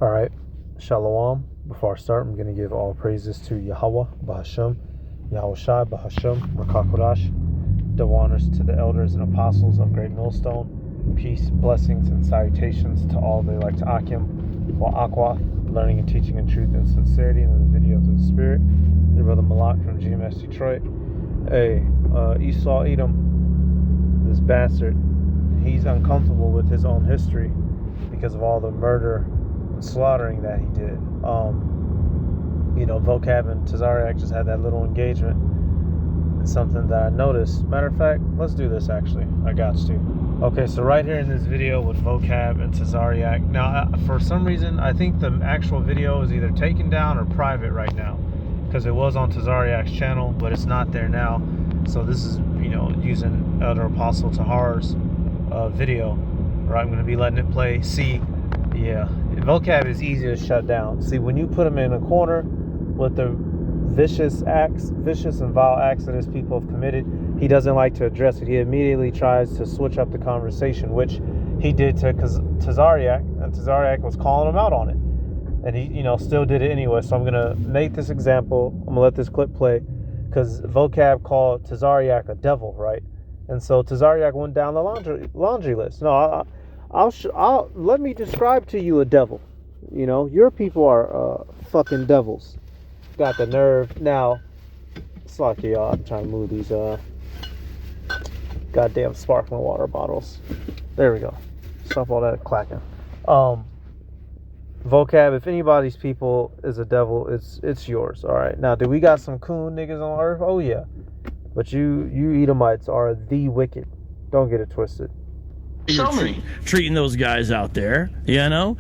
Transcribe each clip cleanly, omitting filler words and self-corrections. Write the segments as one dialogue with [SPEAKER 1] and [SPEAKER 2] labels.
[SPEAKER 1] All right, Shalom. Before I start, I'm going to give all praises to Yahweh, Bahashem, Yahweh Shai, Bahashem, Rakakodash. Double honors to the elders and apostles of Great Millstone. Peace, blessings, and salutations to all they like to Akim, wa Aqua, learning and teaching in truth and sincerity in the video of the Spirit. Your brother Malak from GMS Detroit. Hey, Esau Edom, this bastard, he's uncomfortable with his own history because of all the murder and slaughtering that he did. Vocab and Tazariak just had that little engagement. It's something that I noticed. Matter of fact, let's do this actually. I got to. Okay, so right here in this video with Vocab and Tazariak. Now, for some reason, I think the actual video is either taken down or private right now, because it was on Tazariak's channel, but it's not there now. So this is, using Elder Apostle Tahar's video. Right, I'm going to be letting it play. See, yeah, Vocab is easy to shut down. See, when you put him in a corner with the vicious and vile acts that his people have committed, he doesn't like to address it. He immediately tries to switch up the conversation, which he did to Tazariak, and Tazariak was calling him out on it. And he, still did it anyway. So I'm going to make this example. I'm going to let this clip play, because Vocab called Tazariak a devil, right? And so Tazariak went down the laundry list. No, I'll let me describe to you a devil. Your people are fucking devils. Got the nerve. Now, it's like y'all. I'm trying to move these goddamn sparkling water bottles. There we go. Stop all that clacking. Vocab, if anybody's people is a devil, it's yours. All right. Now, do we got some coon niggas on earth? Oh yeah. But you Edomites are the wicked. Don't get it twisted.
[SPEAKER 2] Show me. Treating those guys out there, Now,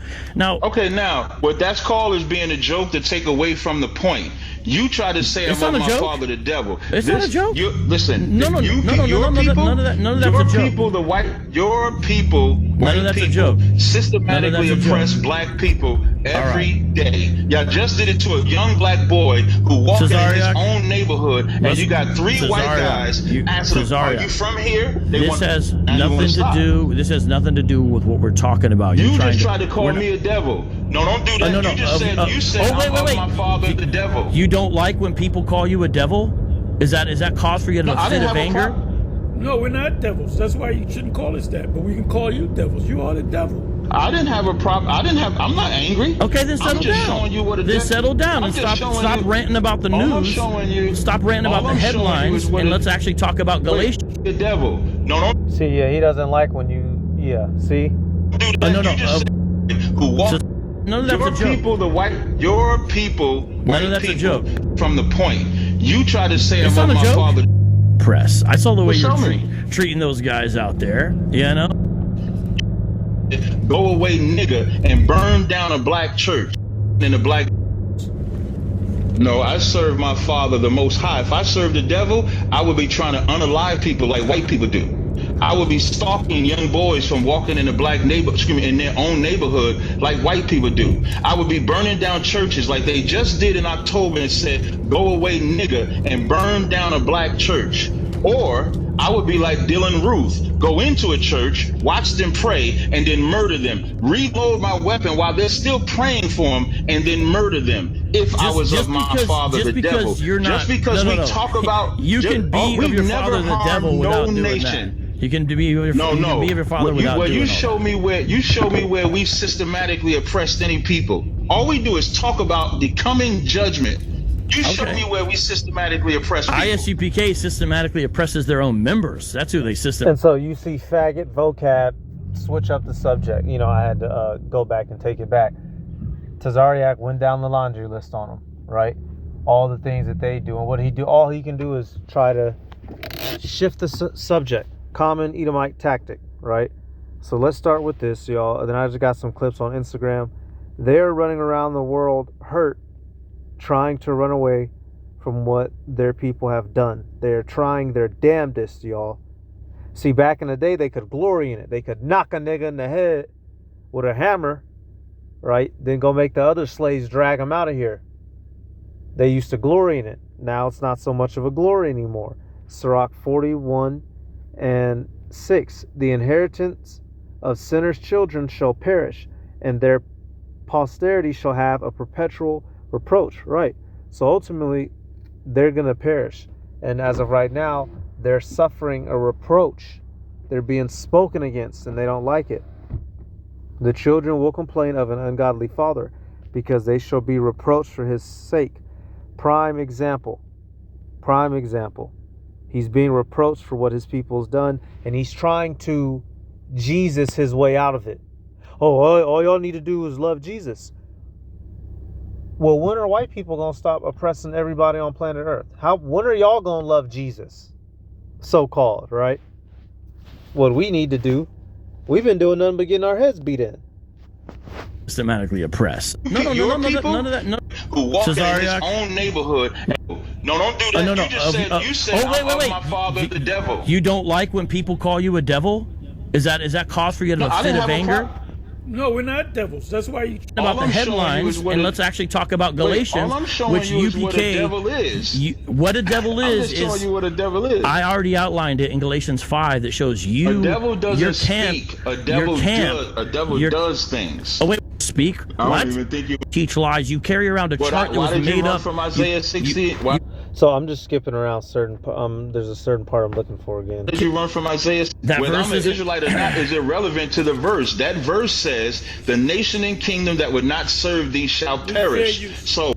[SPEAKER 3] okay, now what that's called is being a joke to take away from the point. You try to say I'm my father the devil.
[SPEAKER 2] It's not a joke.
[SPEAKER 3] Listen,
[SPEAKER 2] none of that's a joke.
[SPEAKER 3] Your people, white people, systematically oppress black people every day. Y'all just did it to a young black boy who walked in his own neighborhood, and you got three white guys asking him, "Are you from here?"
[SPEAKER 2] This has nothing to do with what we're talking about.
[SPEAKER 3] You just tried to call me a devil. No, don't do that. You said I'm my father the devil.
[SPEAKER 2] You don't like when people call you a devil? Is that cause for you to fit of anger?
[SPEAKER 4] No, we're not devils. That's why you shouldn't call us that. But we can call you devils. You are the devil.
[SPEAKER 3] I didn't have a problem. I'm not angry.
[SPEAKER 2] Okay, then settle down.
[SPEAKER 3] Showing you what
[SPEAKER 2] settle down and stop ranting about the news. Stop ranting about the headlines and let's actually talk about Galatians.
[SPEAKER 3] The devil. No.
[SPEAKER 1] See, yeah, he doesn't like when you. Yeah, see.
[SPEAKER 3] Who walked.
[SPEAKER 2] None of that's a joke.
[SPEAKER 3] Your people,
[SPEAKER 2] none of that's a joke.
[SPEAKER 3] From the point, you try to say
[SPEAKER 2] it's
[SPEAKER 3] I'm
[SPEAKER 2] not
[SPEAKER 3] my
[SPEAKER 2] a joke.
[SPEAKER 3] father.
[SPEAKER 2] Press. I saw the way you're treating those guys out there.
[SPEAKER 3] Go away, nigga, and burn down a black church in a black. No, I serve my father, the Most High. If I served the devil, I would be trying to unalive people like white people do. I would be stalking young boys from walking in a black in their own neighborhood like white people do. I would be burning down churches like they just did in October and said, "Go away, nigga," and burn down a black church. Or I would be like Dylan Ruth, go into a church, watch them pray, and then murder them. Reload my weapon while they're still praying for them, and then murder them. If I was of my father, the devil. Just because we talk about,
[SPEAKER 2] you can be of your father, the devil, without doing that. You can be of your father without doing that.
[SPEAKER 3] You show me where we systematically oppressed any people. All we do is talk about the coming judgment. You show me where we systematically oppress people.
[SPEAKER 2] ISUPK systematically oppresses their own members. That's who they
[SPEAKER 1] And so you see faggot Vocab switch up the subject. I had to go back and take it back. Tazariak went down the laundry list on them, right? All the things that they do. And all he can do is try to shift the subject. Common Edomite tactic, right? So let's start with this, y'all. And then I just got some clips on Instagram. They're running around the world hurt, trying to run away from what their people have done. They're trying their damnedest, y'all. See, back in the day, they could glory in it. They could knock a nigga in the head with a hammer, right? Then go make the other slaves drag them out of here. They used to glory in it. Now it's not so much of a glory anymore. Sirach 41 and 6. The inheritance of sinners' children shall perish, and their posterity shall have a perpetual reproach. Right. So ultimately, they're going to perish. And as of right now, they're suffering a reproach. They're being spoken against, and they don't like it. The children will complain of an ungodly father, because they shall be reproached for his sake. Prime example. He's being reproached for what his people's done, and he's trying to Jesus his way out of it. Oh, all y'all need to do is love Jesus. Well, when are white people going to stop oppressing everybody on planet Earth? When are y'all going to love Jesus? So-called, right? What we need to do, we've been doing nothing but getting our heads beat in.
[SPEAKER 2] Systematically oppressed. No, none of that. No.
[SPEAKER 3] Who walk in his own neighborhood. No, don't do that. You said wait. My father, the devil.
[SPEAKER 2] You don't like when people call you a devil? Is that cause for you to fit of anger?
[SPEAKER 4] No, we're not devils. That's why you
[SPEAKER 2] about the headlines, and let's actually talk about Galatians, which UPK. What a devil is.
[SPEAKER 3] I'm just showing you what a devil is.
[SPEAKER 2] I already outlined it in Galatians 5 that shows you.
[SPEAKER 3] A devil doesn't speak. A devil does things.
[SPEAKER 2] Oh wait, speak.
[SPEAKER 3] I don't even think you
[SPEAKER 2] teach lies. You carry around a chart that was made up
[SPEAKER 3] from Isaiah 60.
[SPEAKER 1] So I'm just skipping around there's a certain part I'm looking for again.
[SPEAKER 3] Did you run from Isaiah? Whether I'm an Israelite or not is irrelevant to the verse. That verse says, "The nation and kingdom that would not serve thee shall perish." So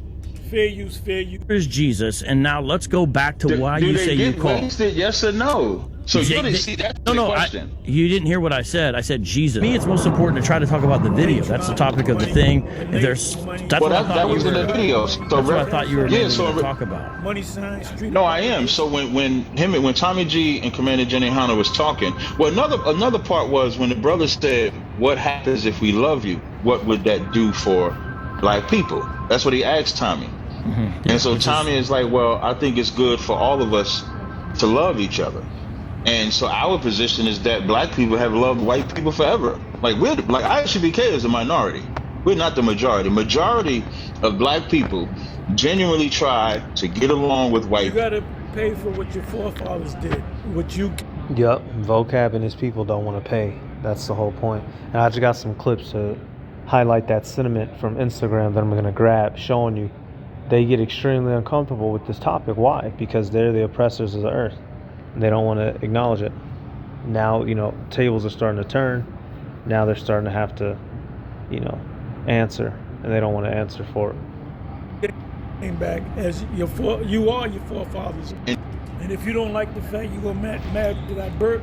[SPEAKER 4] fair use.
[SPEAKER 2] Here's Jesus, and now let's go back to why you say you call.
[SPEAKER 3] Yes or no? So you didn't see that question.
[SPEAKER 2] You didn't hear what I said. I said Jesus. For me, it's most important to try to talk about the video. That's the topic of the thing. That
[SPEAKER 3] was in the video. So
[SPEAKER 2] that's what I thought you were going to talk about.
[SPEAKER 4] Money sign, street.
[SPEAKER 3] No, I am. So when Tommy G and Commander Jenny Hanna was talking, well, another part was when the brother said, "What happens if we love you? What would that do for black people?" That's what he asked Tommy. Mm-hmm. And so Tommy is like, "Well, I think it's good for all of us to love each other." And so our position is that black people have loved white people forever. Like ISUBK is a minority. We're not the majority. Majority of black people genuinely try to get along with white people.
[SPEAKER 4] You gotta pay for what your forefathers did.
[SPEAKER 1] Yep, Vocab and his people don't want to pay. That's the whole point. And I just got some clips to highlight that sentiment from Instagram that I'm going to grab, showing you they get extremely uncomfortable with this topic. Why? Because they're the oppressors of the earth. They don't want to acknowledge it. Now, tables are starting to turn. Now they're starting to have to, answer, and they don't want to answer for it.
[SPEAKER 4] Came back as you are your forefathers. And if you don't like the fact you go mad that I burp,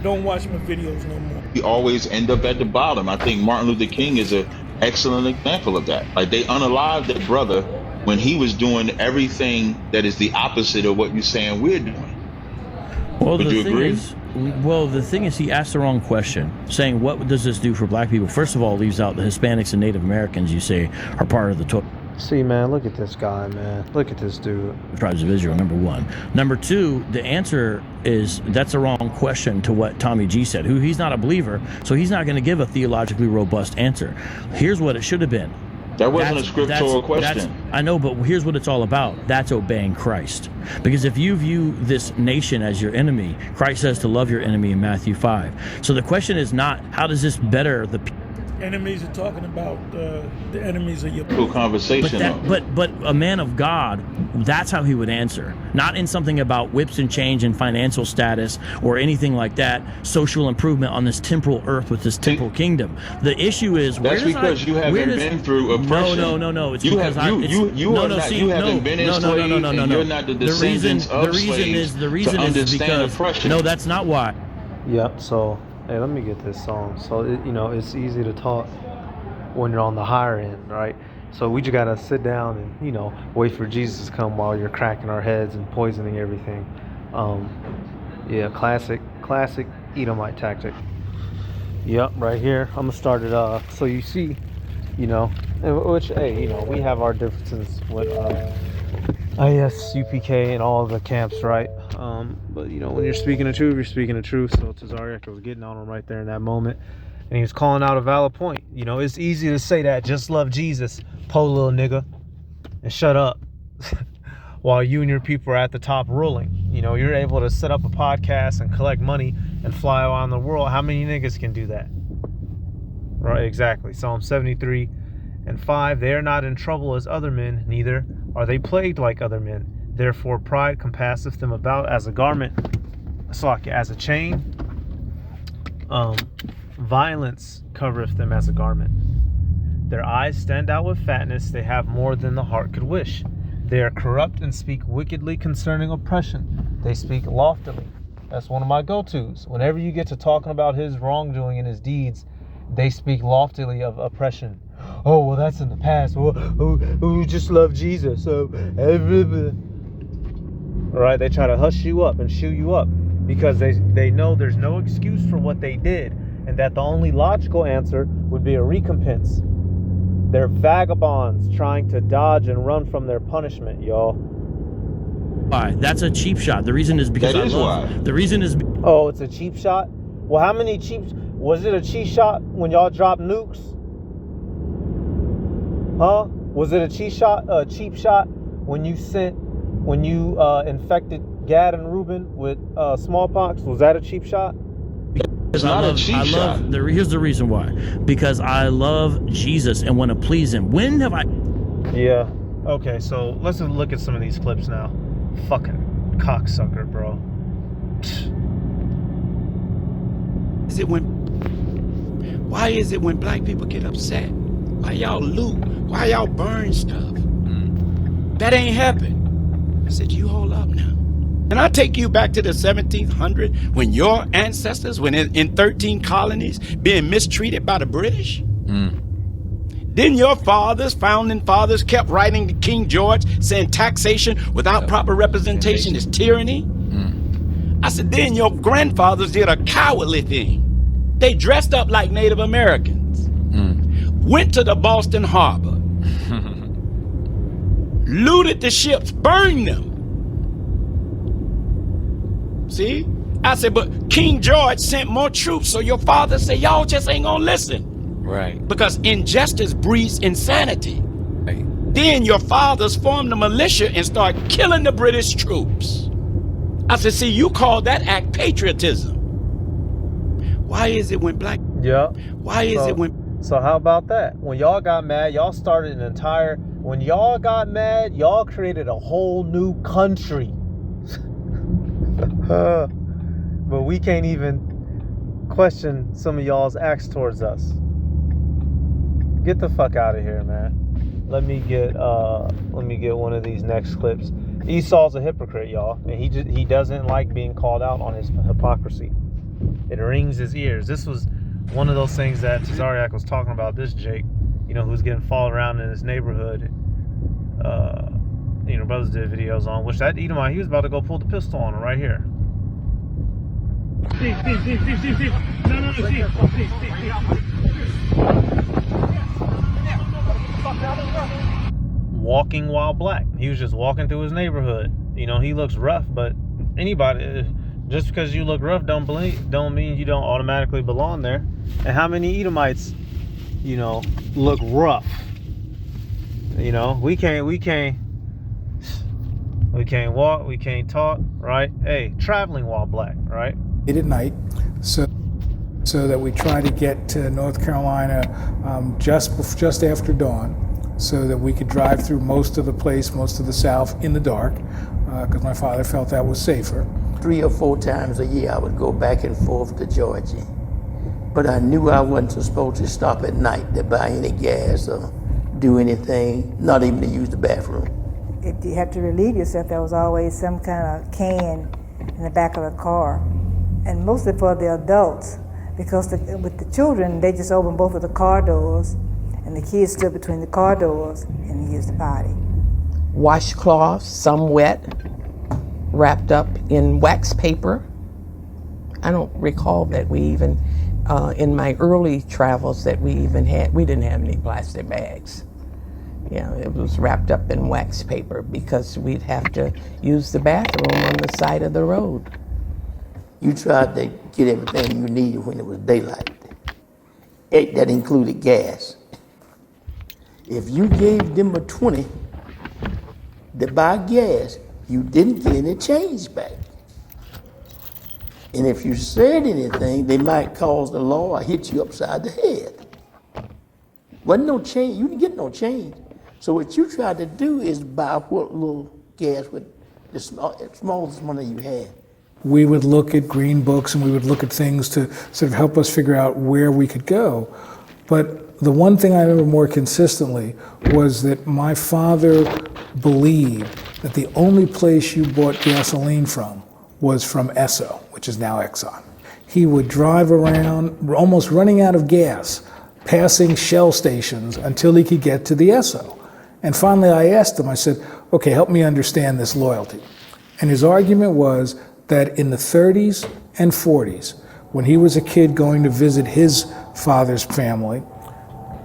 [SPEAKER 4] don't watch my videos no more.
[SPEAKER 3] We always end up at the bottom. I think Martin Luther King is an excellent example of that. Like, they unalived that brother when he was doing everything that is the opposite of what you're saying we're doing.
[SPEAKER 2] Well,
[SPEAKER 3] Would you agree?
[SPEAKER 2] The thing is, he asked the wrong question, saying, what does this do for black people? First of all, it leaves out the Hispanics and Native Americans, you say, are part of the total.
[SPEAKER 1] See, man, look at this guy, man. Look at this dude.
[SPEAKER 2] Tribes of Israel, number one. Number two, the answer is that's a wrong question to what Tommy G said, who he's not a believer, so he's not going to give a theologically robust answer. Here's what it should have been.
[SPEAKER 3] That wasn't a scriptural question.
[SPEAKER 2] I know, but here's what it's all about. That's obeying Christ. Because if you view this nation as your enemy, Christ says to love your enemy in Matthew 5. So the question is not, how does this better the people?
[SPEAKER 4] Enemies are talking about the enemies of your
[SPEAKER 3] cool conversation.
[SPEAKER 2] But a man of God, that's how he would answer. Not in something about whips and change and financial status or anything like that. Social improvement on this temporal earth with this temporal kingdom. The issue is
[SPEAKER 3] that's because you haven't been through oppression.
[SPEAKER 2] No. It's you haven't been enslaved, and you're not the descendants of slaves.
[SPEAKER 3] The reason is because oppression.
[SPEAKER 2] No, that's not why.
[SPEAKER 1] Yep. So. Hey, let me get this song. So, it's easy to talk when you're on the higher end, right? So we just got to sit down and, wait for Jesus to come while you're cracking our heads and poisoning everything. Classic Edomite tactic. Yep, right here. I'm going to start it off. So you see, which, we have our differences with ISUPK and all the camps, right? But when you're speaking the truth, you're speaking the truth. So Tazariak was getting on him right there in that moment, and he was calling out a valid point. It's easy to say that, just love Jesus, po little nigga, and shut up while you and your people are at the top ruling. You're able to set up a podcast and collect money and fly around the world. How many niggas can do that? Right, exactly. Psalm 73 And 5, they are not in trouble as other men, neither are they plagued like other men. Therefore pride compasseth them about as a garment, as a chain. Violence covereth them as a garment. Their eyes stand out with fatness, they have more than the heart could wish. They are corrupt and speak wickedly concerning oppression. They speak loftily. That's one of my go-tos. Whenever you get to talking about his wrongdoing and his deeds, they speak loftily of oppression. Oh, well, that's in the past. We just love Jesus. All right, they try to hush you up and shoo you up because they know there's no excuse for what they did, and that the only logical answer would be a recompense. They're vagabonds trying to dodge and run from their punishment, y'all.
[SPEAKER 2] Why? That's a cheap shot. The reason is because the reason is.
[SPEAKER 1] Oh, it's a cheap shot? Well, how many was it a cheap shot when y'all dropped nukes? Huh? Was it a cheap shot when you infected Gad and Reuben with smallpox? Was that a cheap shot?
[SPEAKER 3] It's not a cheap shot.
[SPEAKER 2] Here's the reason why. Because I love Jesus and want to please him. When have I?
[SPEAKER 1] Yeah. Okay, so let's look at some of these clips now. Fucking cocksucker, bro.
[SPEAKER 5] Why is it when black people get upset? Why y'all loot? Why y'all burn stuff? That ain't happened. I said, you hold up now. And I take you back to the 1700s when your ancestors were in 13 colonies being mistreated by the British. Then your founding fathers kept writing to King George saying taxation without proper representation is tyranny. I said, then your grandfathers did a cowardly thing. They dressed up like Native Americans, went to the Boston Harbor, looted the ships, burned them. See? I said, but King George sent more troops, so your father said, y'all just ain't gonna listen.
[SPEAKER 6] Right.
[SPEAKER 5] Because injustice breeds insanity.
[SPEAKER 6] Right.
[SPEAKER 5] Then your fathers formed a militia and started killing the British troops. I said, see, you call that act patriotism. Why is it when black...
[SPEAKER 1] Yeah.
[SPEAKER 5] Why is it when...
[SPEAKER 1] So how about that? When y'all got mad, y'all started an entire... When y'all got mad, y'all created a whole new country. But we can't even question some of y'all's acts towards us. Get the fuck out of here, man. Let me get one of these next clips. Esau's a hypocrite, y'all, and he doesn't like being called out on his hypocrisy. It rings his ears. This was one of those things that Tazariak was talking about. This Jake, who's getting followed around in his neighborhood. Brothers did videos on, which that Edomite, he was about to go pull the pistol on him right here. Walking while black. He was just walking through his neighborhood. He looks rough, but anybody, just because you look rough don't mean you don't automatically belong there. And how many Edomites, look rough? We can't walk, we can't talk, right? Hey, traveling while black, right?
[SPEAKER 7] Late at night, so that we try to get to North Carolina just after dawn, so that we could drive through most of the South in the dark, because my father felt that was safer.
[SPEAKER 8] 3 or 4 times a year I would go back and forth to Georgia. But I knew I wasn't supposed to stop at night to buy any gas or do anything, not even to use the bathroom.
[SPEAKER 9] If you had to relieve yourself, there was always some kind of can in the back of the car. And mostly for the adults, because with the children, they just opened both of the car doors, and the kids stood between the car doors and used the potty.
[SPEAKER 10] Washcloths, some wet, wrapped up in wax paper. I don't recall that we even, in my early travels, that we didn't have any plastic bags. It was wrapped up in wax paper because we'd have to use the bathroom on the side of the road.
[SPEAKER 8] You tried to get everything you needed when it was daylight. That included gas. If you gave them a 20 to buy gas, you didn't get any change back. And if you said anything, they might cause the law or hit you upside the head. Wasn't no change. You didn't get no change. So what you tried to do is buy what little gas with the smallest money you had.
[SPEAKER 7] We would look at green books and we would look at things to sort of help us figure out where we could go. But the one thing I remember more consistently was that my father believed that the only place you bought gasoline from was from Esso, which is now Exxon. He would drive around almost running out of gas, passing Shell stations until he could get to the Esso. And finally I asked him, I said, okay, help me understand this loyalty. And his argument was that in the 30s and 40s, when he was a kid going to visit his father's family,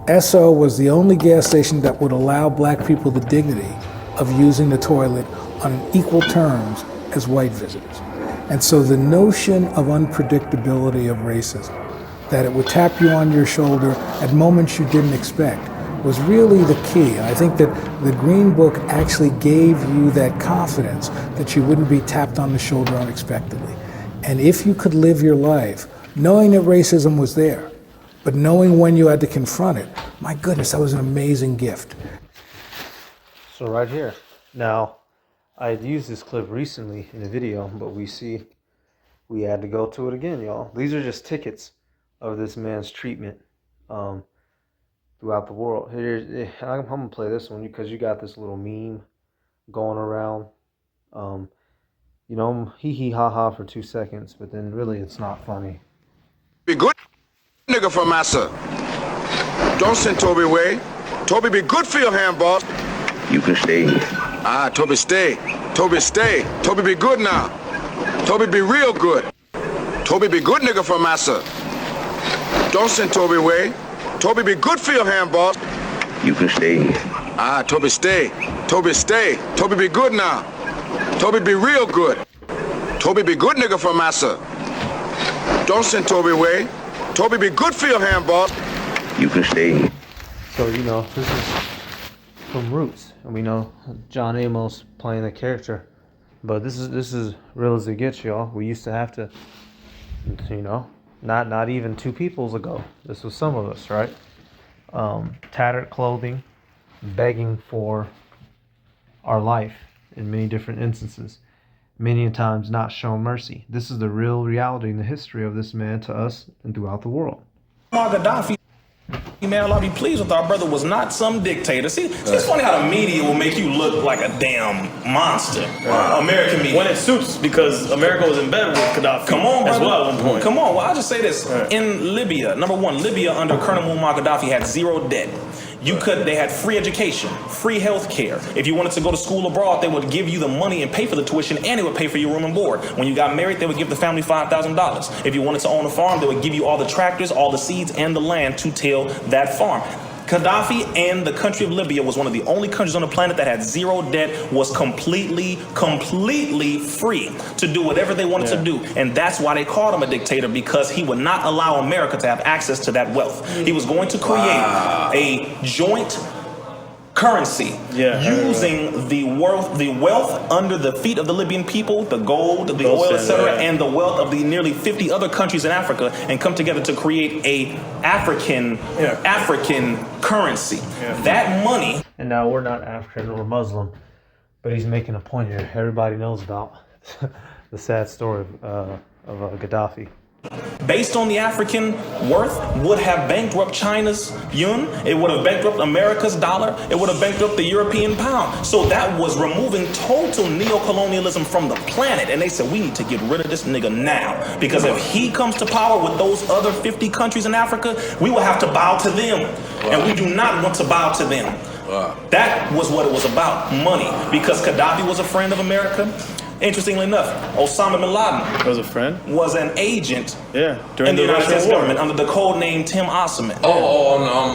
[SPEAKER 7] Esso was the only gas station that would allow black people the dignity of using the toilet on equal terms as white visitors. And so the notion of unpredictability of racism, that it would tap you on your shoulder at moments you didn't expect, was really the key. And I think that the Green Book actually gave you that confidence that you wouldn't be tapped on the shoulder unexpectedly. And if you could live your life knowing that racism was there, but knowing when you had to confront it, my goodness, that was an amazing gift.
[SPEAKER 1] So right here. Now, I had used this clip recently in a video, but we had to go to it again, y'all. These are just tickets of this man's treatment throughout the world. I'm gonna play this one because you got this little meme going around. You know, hee hee ha ha for 2 seconds, but then really it's not funny.
[SPEAKER 6] Be good nigga for massa. Don't send Toby away. Toby be good for your hand, boss.
[SPEAKER 11] You can stay.
[SPEAKER 6] Toby stay. Toby stay. Toby be good now. Toby be real good. Toby be good nigga for massa. Don't send Toby away. Toby be good for your hand, boss.
[SPEAKER 11] You can stay.
[SPEAKER 6] Toby stay. Toby stay. Toby be good now. Toby be real good. Toby be good nigga for massa. Don't send Toby away. Toby be good for your hand, boss.
[SPEAKER 11] You can stay.
[SPEAKER 1] So, you know, this is from Roots. And we know John Amos playing the character. But this is real as it gets, y'all. We used to have to, you know, not even two peoples ago. This was some of us, right? Tattered clothing, begging for our life in many different instances. Many times not shown mercy. This is the real reality in the history of this man to us and throughout the world.
[SPEAKER 12] Gaddafi, man, I'll be pleased with our brother was not some dictator. See, it's funny how the media will make you look like a damn monster. American media.
[SPEAKER 13] When it suits, because America was in bed with Gaddafi.
[SPEAKER 12] Come on, brother.
[SPEAKER 13] As well at one point.
[SPEAKER 12] Come on, well, I'll just say this. In Libya, number one, Libya under Colonel Muammar Gaddafi had zero debt. They had free education, free health care. If you wanted to go to school abroad, they would give you the money and pay for the tuition, and they would pay for your room and board. When you got married, they would give the family $5,000. If you wanted to own a farm, they would give you all the tractors, all the seeds, and the land to till that farm. Gaddafi and the country of Libya was one of the only countries on the planet that had zero debt, was completely free to do whatever they wanted to do. And that's why they called him a dictator, because he would not allow America to have access to that wealth. He was going to create a joint currency using the wealth under the feet of the Libyan people, the gold, the oil, etc., and the wealth of the nearly 50 other countries in Africa, and come together to create a African currency. That money.
[SPEAKER 1] And now we're not African or Muslim, but he's making a point here. Everybody knows about the sad story of Gaddafi.
[SPEAKER 12] Based on the African worth, would have bankrupted China's yuan. It would have bankrupted America's dollar. It would have bankrupted the European pound. So that was removing total neocolonialism from the planet. And they said, we need to get rid of this nigga now. Because if he comes to power with those other 50 countries in Africa, we will have to bow to them. And we do not want to bow to them. That was what it was about, money. Because Gaddafi was a friend of America. Interestingly enough, Osama bin Laden was an agent in the United States government under the code name Tim Osman.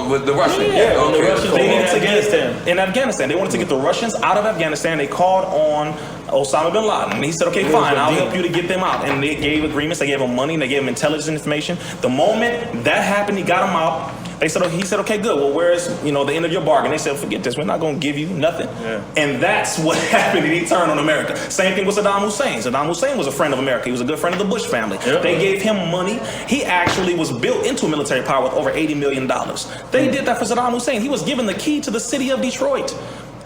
[SPEAKER 11] With the Russians.
[SPEAKER 12] The Russians. They needed to get in Afghanistan. They wanted to get the Russians out of Afghanistan. They called on Osama bin Laden. And he said, okay, fine, I'll help you to get them out. And they gave agreements. They gave him money. And they gave him intelligence information. The moment that happened, he got him out. He said, okay, good. Well, where's, the end of your bargain? They said, forget this. We're not going to give you nothing. Yeah. And that's what happened, and he turned on America. Same thing with Saddam Hussein. Saddam Hussein was a friend of America. He was a good friend of the Bush family. Yeah. They gave him money. He actually was built into a military power with over $80 million. They did that for Saddam Hussein. He was given the key to the city of Detroit.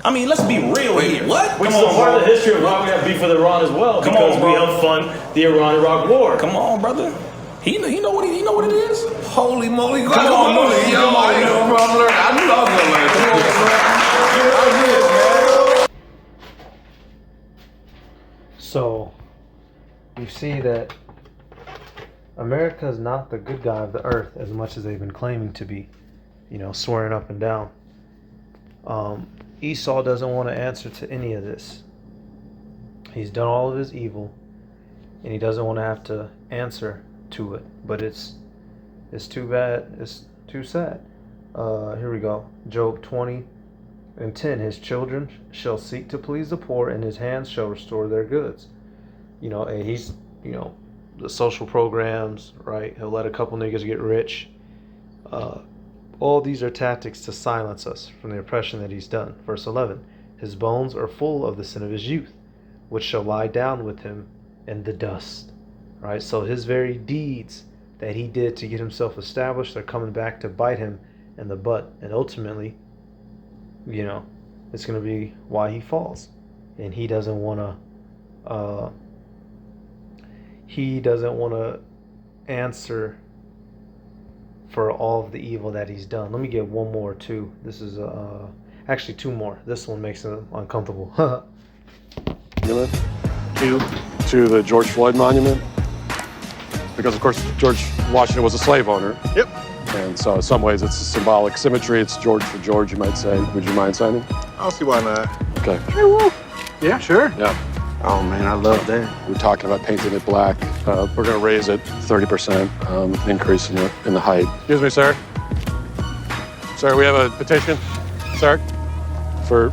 [SPEAKER 12] I mean, let's be real here.
[SPEAKER 13] What? Which is a part of the history of why we have beef with Iran as well. Because we helped fund the Iran-Iraq war.
[SPEAKER 12] Come on, brother. He know what it is.
[SPEAKER 11] Holy moly!
[SPEAKER 12] Come on,
[SPEAKER 11] yo, I know, bro. I knew I was gonna learn.
[SPEAKER 1] So, you see that America is not the good guy of the earth as much as they've been claiming to be, swearing up and down. Esau doesn't want to answer to any of this. He's done all of his evil, and he doesn't want to have to answer to it. But it's too bad. It's too sad. Here we go. Job 20:10. His children shall seek to please the poor, and his hands shall restore their goods. And he's, the social programs, right? He'll let a couple niggas get rich. All these are tactics to silence us from the oppression that he's done. Verse 11. His bones are full of the sin of his youth, which shall lie down with him in the dust. Right? So his very deeds that he did to get himself established are coming back to bite him in the butt. And ultimately, it's going to be why he falls. And he doesn't want to answer for all of the evil that he's done. Let me get one more too. This is actually two more. This one makes him uncomfortable.
[SPEAKER 14] Monument to the George Floyd monument, because of course George Washington was a slave owner.
[SPEAKER 15] Yep.
[SPEAKER 14] And so in some ways it's a symbolic symmetry. It's George for George, you might say. Would you mind signing?
[SPEAKER 15] I'll see why not.
[SPEAKER 14] Okay.
[SPEAKER 15] Yeah, sure.
[SPEAKER 14] Yeah.
[SPEAKER 15] Oh man, I love that.
[SPEAKER 14] We're talking about painting it black. We're going to raise it 30% increase in the height. Excuse me, sir. Sir, we have a petition, sir, for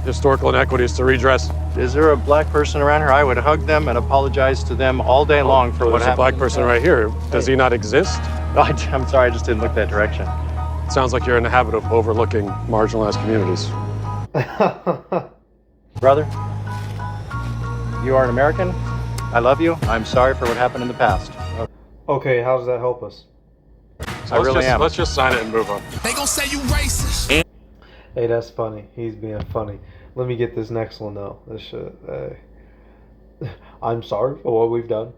[SPEAKER 14] historical inequities to redress.
[SPEAKER 15] Is there a black person around here? I would hug them and apologize to them all day long for what happened.
[SPEAKER 14] There's a black person right here. Does he not exist?
[SPEAKER 15] No, I'm sorry, I just didn't look that direction.
[SPEAKER 14] Sounds like you're in the habit of overlooking marginalized communities.
[SPEAKER 15] Brother, you are an American. I love you. I'm sorry for what happened in the past.
[SPEAKER 1] Okay, how does that help us?
[SPEAKER 14] So let's just sign it and move on.
[SPEAKER 16] They gonna say you racist.
[SPEAKER 1] Hey, that's funny. He's being funny. Let me get this next one though. This shit. I'm sorry for what we've done.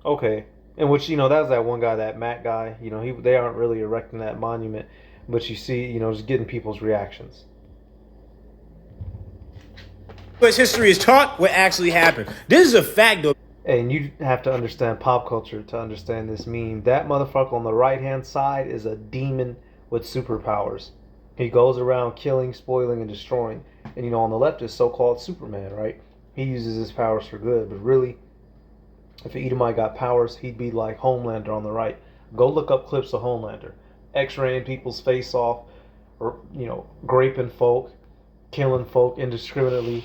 [SPEAKER 1] Okay, and which that's that one guy, that Matt guy. They aren't really erecting that monument, but you see, just getting people's reactions.
[SPEAKER 17] U.S. history is taught what actually happened. This is a fact, though.
[SPEAKER 1] And you have to understand pop culture to understand this meme. That motherfucker on the right-hand side is a demon with superpowers. He goes around killing, spoiling, and destroying. And, on the left is so-called Superman, right? He uses his powers for good. But really, if Edomite got powers, he'd be like Homelander on the right. Go look up clips of Homelander. X-raying people's face off, or, graping folk, killing folk indiscriminately.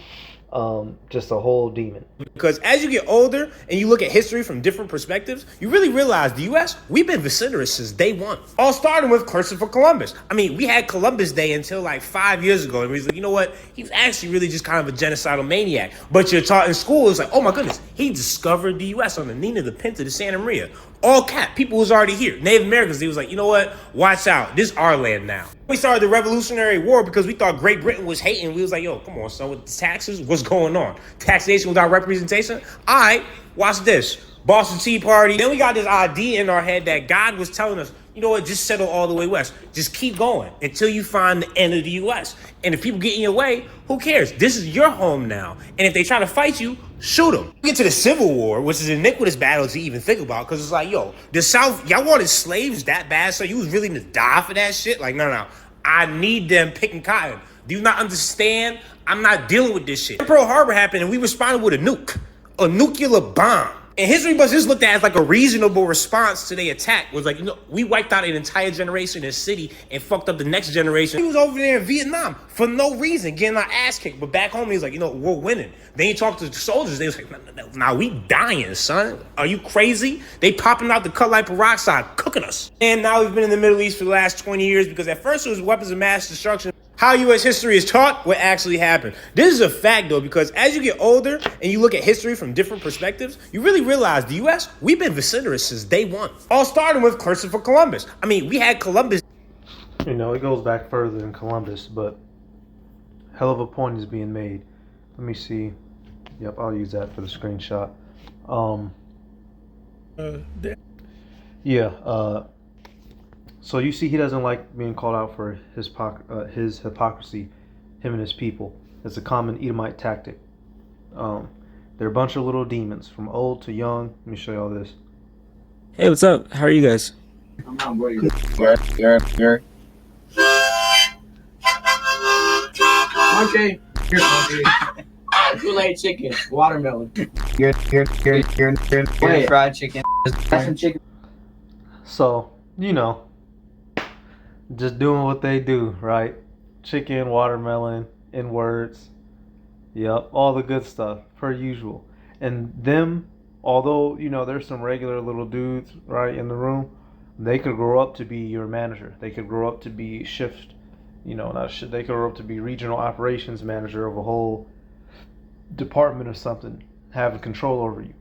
[SPEAKER 1] Just a whole demon.
[SPEAKER 17] Because as you get older and you look at history from different perspectives, you really realize the U.S., we've been vicinities since day one. All starting with Christopher Columbus. I mean, we had Columbus Day until like 5 years ago. And we was like, you know what? He was actually really just kind of a genocidal maniac. But you're taught in school, it's like, oh my goodness, he discovered the U.S. on the Nina, the Pinta, the Santa Maria. All cap. People was already here. Native Americans, they was like, you know what? Watch out. This is our land now. We started the Revolutionary War because we thought Great Britain was hating. We was like, yo, come on, son, with the taxes, what's going on? Taxation without representation? All right, watch this. Boston Tea Party. Then we got this idea in our head that God was telling us, you know what, just settle all the way west. Just keep going until you find the end of the U.S. And if people get in your way, who cares? This is your home now. And if they try to fight you, shoot them. We get to the Civil War, which is an iniquitous battle to even think about, because it's like, yo, the South, y'all wanted slaves that bad, so you was really gonna die for that shit? Like, no. I need them picking cotton. Do you not understand? I'm not dealing with this shit. Pearl Harbor happened and we responded with a nuke. A nuclear bomb. And history books just looked at as like a reasonable response to their attack. Was like, we wiped out an entire generation in the city and fucked up the next generation. He was over there in Vietnam for no reason, getting our ass kicked. But back home, he was like, we're winning. Then he talked to the soldiers. They was like, nah, we dying, son. Are you crazy? They popping out the cut like peroxide, cooking us. And now we've been in the Middle East for the last 20 years because at first it was weapons of mass destruction. How U.S. history is taught, what actually happened. This is a fact, though, because as you get older and you look at history from different perspectives, you really realize the U.S., we've been vociferous since day one. All starting with Christopher Columbus. I mean, we had Columbus.
[SPEAKER 1] It goes back further than Columbus, but hell of a point is being made. Let me see. Yep, I'll use that for the screenshot. So you see, he doesn't like being called out for his hypocrisy, him and his people. It's a common Edomite tactic. They're a bunch of little demons, from old to young. Let me show you all this.
[SPEAKER 18] Hey, what's up? How are you guys?
[SPEAKER 19] I'm not worried. Monkey. Here's monkey. Kool-Aid chicken, watermelon. Here, fried chicken. That's some chicken.
[SPEAKER 1] So, just doing what they do, right? Chicken, watermelon, in words. Yep, all the good stuff, per usual. And them, although, there's some regular little dudes, right, in the room, they could grow up to be your manager. They could grow up to be they could grow up to be regional operations manager of a whole department or something, having control over you.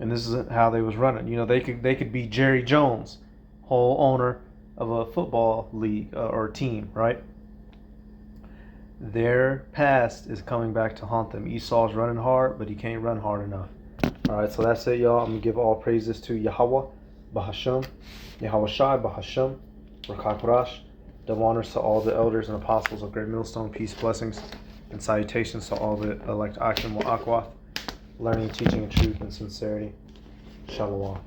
[SPEAKER 1] And this isn't how they was running. They could be Jerry Jones, whole owner of a football league or team, right? Their past is coming back to haunt them. Esau's running hard, but he can't run hard enough. All right, so that's it, y'all. I'm gonna give all praises to Yahweh, Bahasham, Yahweh Shai, Bahasham, Rakakurash. Double honors to all the elders and apostles of Great Millstone. Peace, blessings, and salutations to all the elect Akim wa Akwath, learning, teaching, and truth and sincerity. Shalom.